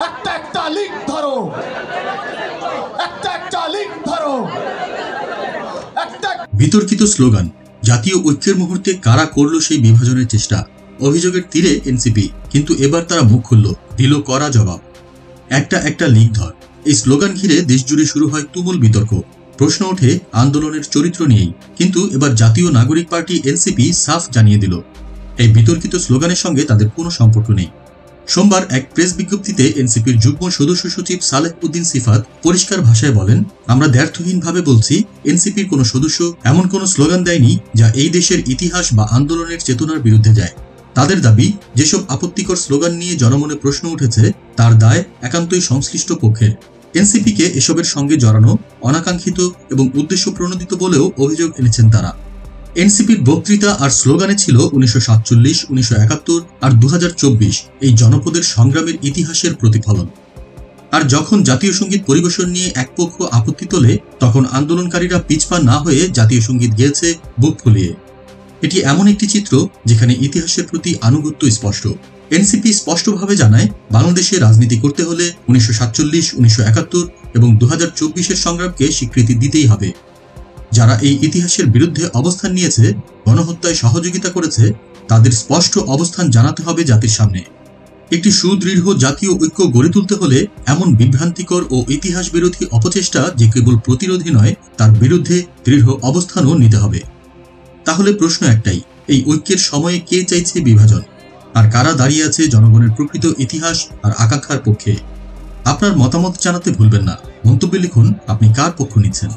একটা একটা লিঙ্ক ধরো, একটা একটা লিঙ্ক ধরো। বিতর্কিত স্লোগান, জাতীয় ঐক্যের মুহূর্তে কারা করল সেই বিভাজনের চেষ্টা। অভিযোগের তীরে এনসিপি, কিন্তু এবার তারা মুখ খুলল, দিল কড়া জবাব। একটা একটা লিঙ্ক ধর, এই স্লোগান ঘিরে দেশজুড়ে শুরু হয় তুমুল বিতর্ক। প্রশ্ন ওঠে আন্দোলনের চরিত্র নিয়েই, কিন্তু এবার জাতীয় নাগরিক পার্টি এনসিপি সাফ জানিয়ে দিল এই বিতর্কিত স্লোগানের সঙ্গে তাদের কোনো সম্পর্ক নেই। সোমবার এক প্রেস বিজ্ঞপ্তিতে এনসিপির যুগ্ম সদস্য সচিব সালেহ উদ্দিন সিফাত পরিষ্কার ভাষায় বলেন, আমরা দ্ব্যর্থহীনভাবে বলছি, এনসিপির কোনো সদস্য এমন কোনো স্লোগান দেয়নি যা এই দেশের ইতিহাস বা আন্দোলনের চেতনার বিরুদ্ধে যায়। তাদের দাবি, যেসব আপত্তিকর স্লোগান নিয়ে জনমনে প্রশ্ন উঠেছে তার দায় একান্তই সংশ্লিষ্ট পক্ষের। এনসিপিকে এসবের সঙ্গে জড়ানো অনাকাঙ্ক্ষিত এবং উদ্দেশ্য প্রণোদিত বলেও অভিযোগ এনেছেন তারা। এনসিপির বক্তৃতা আর স্লোগানে ছিল 1947, 1971 আর 2024 এই জনপদের সংগ্রামের ইতিহাসের প্রতিফলন। আর যখন জাতীয় সঙ্গীত পরিবেশন নিয়ে এক পক্ষ আপত্তি তোলে, তখন আন্দোলনকারীরা পিছপা না হয়ে জাতীয় সঙ্গীত গেয়েছে বুক ফুলিয়ে। এটি এমন একটি চিত্র যেখানে ইতিহাসের প্রতি আনুগত্য স্পষ্ট। এনসিপি স্পষ্টভাবে জানায়, বাংলাদেশে রাজনীতি করতে হলে 1947, 1971 এবং 2024 সংগ্রামকে স্বীকৃতি দিতেই হবে। যারা এই ইতিহাসের বিরুদ্ধে অবস্থান নিয়েছে, গণহত্যায় সহযোগিতা করেছে, তাদের স্পষ্ট অবস্থান জানাতে হবে জাতির সামনে। একটি সুদৃঢ় জাতীয় ঐক্য গড়ে তুলতে হলে এমন বিভ্রান্তিকর ও ইতিহাস বিরোধী অপচেষ্টা যে কেবল প্রতিরোধী নয়, তার বিরুদ্ধে দৃঢ় অবস্থানও নিতে হবে। তাহলে প্রশ্ন একটাই, এই ঐক্যের সময়ে কে চাইছে বিভাজন, আর কারা দাঁড়িয়ে আছে জনগণের প্রকৃত ইতিহাস আর আকাঙ্ক্ষার পক্ষে? আপনার মতামত জানাতে ভুলবেন না। মন্তব্যে লিখুন আপনি কার পক্ষ নিচ্ছেন।